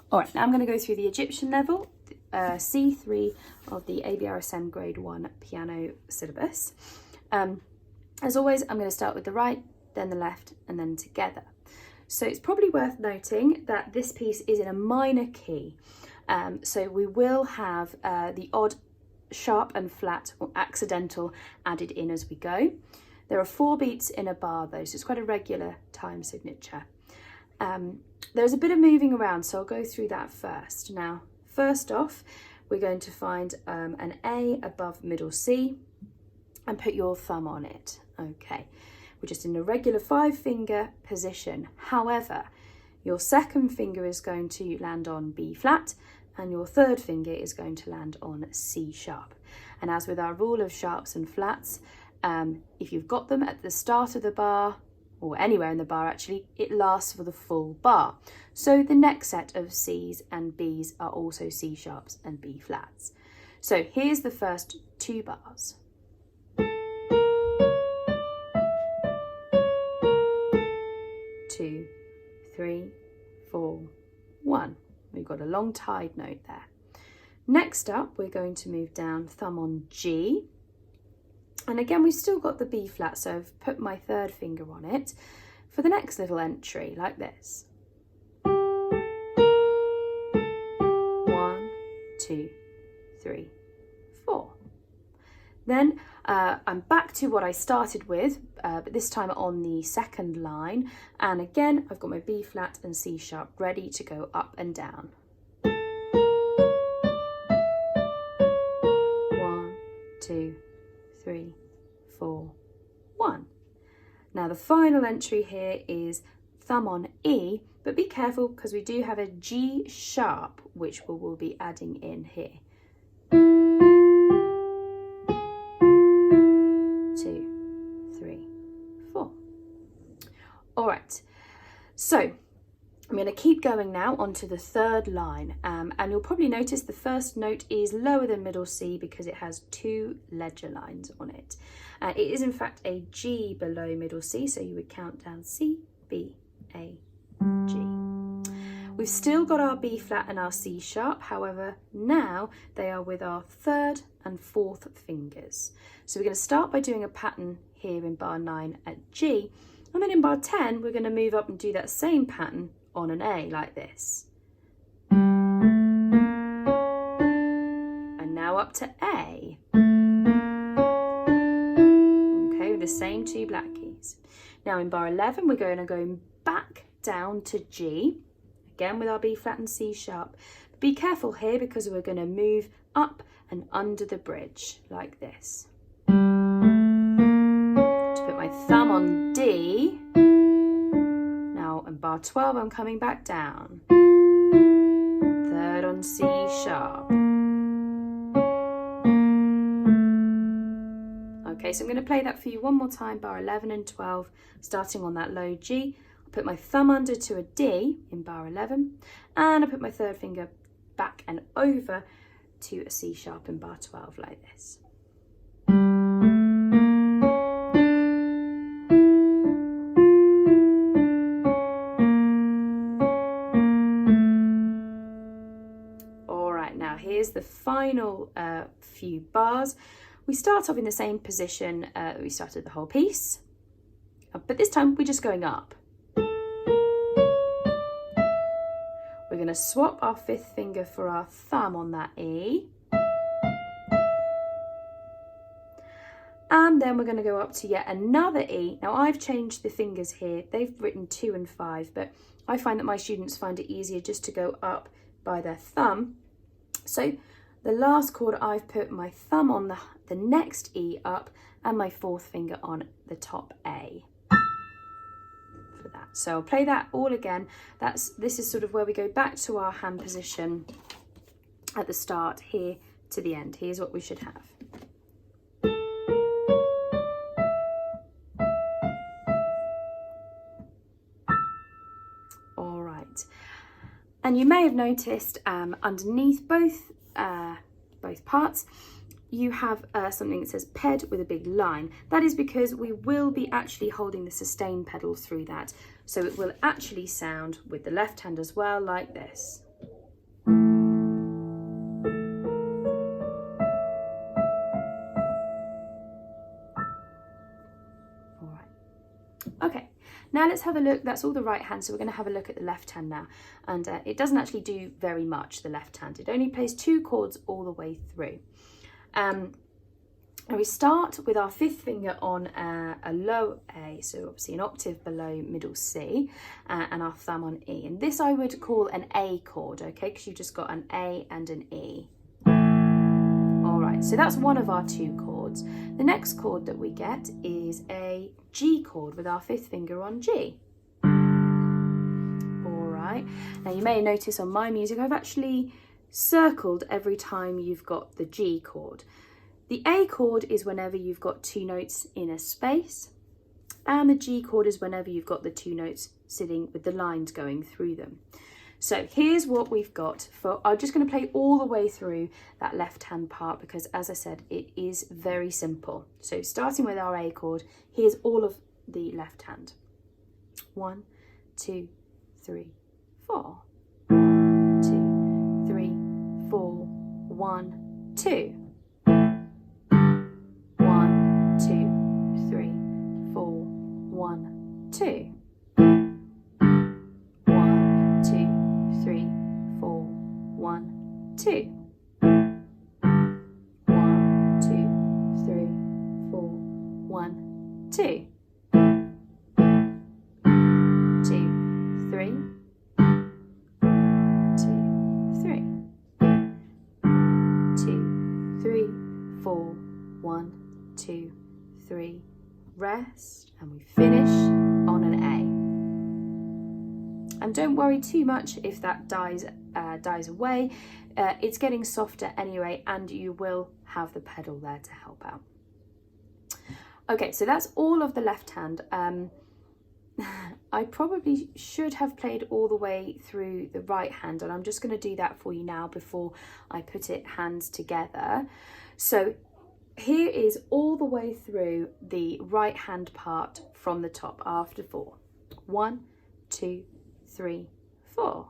All right, now I'm going to go through the Egyptian level, C3 of the ABRSM Grade 1 piano syllabus. As always, I'm going to start with the right, then the left, and then together. So it's probably worth noting that this piece is in a minor key. So we will have the odd sharp and flat or accidental added in as we go. There are 4 beats in a bar though, so it's quite a regular time signature. There's a bit of moving around, so I'll go through that first. Now, first off, we're going to find an A above middle C and put your thumb on it. Okay, we're just in a regular 5-finger position. However, your second finger is going to land on B flat and your third finger is going to land on C sharp. And as with our rule of sharps and flats, if you've got them at the start of the bar, or anywhere in the bar actually, it lasts for the full bar. So the next set of C's and B's are also C sharps and B flats. So here's the first 2 bars. 2, 3, 4, 1. We've got a long tied note there. Next up, we're going to move down, thumb on G. And again, we've still got the B flat, so I've put my third finger on it for the next little entry, like this. 1, 2, 3, 4. Then I'm back to what I started with, but this time on the second line. And again, I've got my B flat and C sharp ready to go up and down. 1, 2, 3, 4, 1. Now the final entry here is thumb on E, but be careful because we do have a G sharp, which we will be adding in here. 2, 3, 4. All right, so I'm going to keep going now onto the third line, and you'll probably notice the first note is lower than middle C because it has 2 ledger lines on it. It is in fact a G below middle C, so you would count down C, B, A, G. We've still got our B flat and our C sharp, however, now they are with our third and fourth fingers. So we're going to start by doing a pattern here in bar 9 at G, and then in bar 10 we're going to move up and do that same pattern on an A like this. And now up to A. Okay, with the same 2 black keys. Now in bar 11 we're going to go back down to G, again with our B flat and C sharp. But be careful here because we're going to move up and under the bridge like this. To put my thumb on D. Now in bar 12 I'm coming back down. Third on C sharp. Okay, so I'm going to play that for you one more time, bar 11 and 12, starting on that low G. I'll put my thumb under to a D in bar 11, and I put my third finger back and over to a C sharp in bar 12 like this. All right, now here's the final few bars. We start off in the same position that we started the whole piece, but this time we're just going up. We're going to swap our 5th finger for our thumb on that E. And then we're going to go up to yet another E. Now I've changed the fingers here. They've written 2 and 5, but I find that my students find it easier just to go up by their thumb. So the last chord I've put my thumb on the next E up and my 4th finger on the top A. For that. So I'll play that all again. This is sort of where we go back to our hand position at the start here to the end. Here's what we should have. All right. And you may have noticed underneath both parts, you have something that says ped with a big line. That is because we will be actually holding the sustain pedal through that. So it will actually sound with the left hand as well, like this. Now let's have a look. That's all the right hand, so we're going to have a look at the left hand now. And it doesn't actually do very much, the left hand. It only plays 2 chords all the way through. Now we start with our 5th finger on a low A, so obviously an octave below middle C, and our thumb on E. And this I would call an A chord, okay, because you've just got an A and an E. All right, so that's one of our 2 chords. The next chord that we get is a G chord with our 5th finger on G. All right, now you may notice on my music I've actually circled every time you've got the G chord. The A chord is whenever you've got 2 notes in a space, and the G chord is whenever you've got the 2 notes sitting with the lines going through them. So here's what we've got for, I'm just going to play all the way through that left hand part because, as I said, it is very simple. So starting with our A chord, here's all of the left hand. 1, 2, 3, 4. 1, 2, 3, 4. 1, 2. 1, 2. 1, 2, 3, 4. 1, 2. 1, 2, 3, 4. 1, 2. 2, 3. 2, 3. 2, 3, 4. 1, 2, 3. Rest, and we finish on an A. And don't worry too much if that dies away. It's getting softer anyway, and you will have the pedal there to help out. Okay, so that's all of the left hand. I probably should have played all the way through the right hand, and I'm just going to do that for you now before I put it hands together. So here is all the way through the right hand part from the top after 4. 1, 2, 3, 4.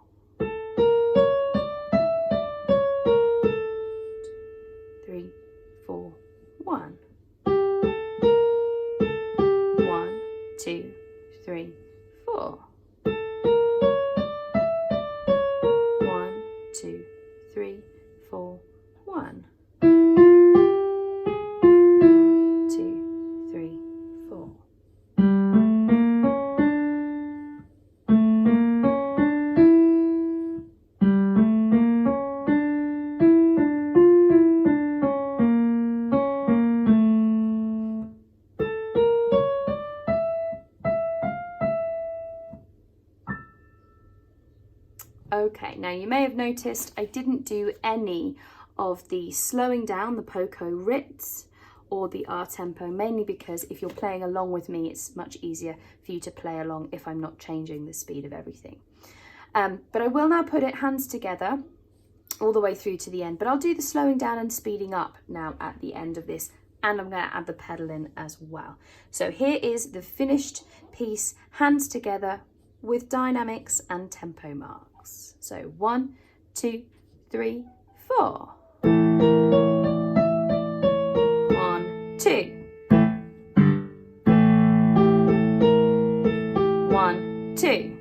3, 4, 1. 1, 2, 3, 4. 1, 2, 3, 4, 1. 2, 3, 4. Okay, now you may have noticed I didn't do any of the slowing down, the poco ritz, or the R tempo, mainly because if you're playing along with me, it's much easier for you to play along if I'm not changing the speed of everything. But I will now put it hands together all the way through to the end, but I'll do the slowing down and speeding up now at the end of this, and I'm going to add the pedal in as well. So here is the finished piece, hands together with dynamics and tempo marks. So 1, 2, 3, 4. 1, 2. 1, 2.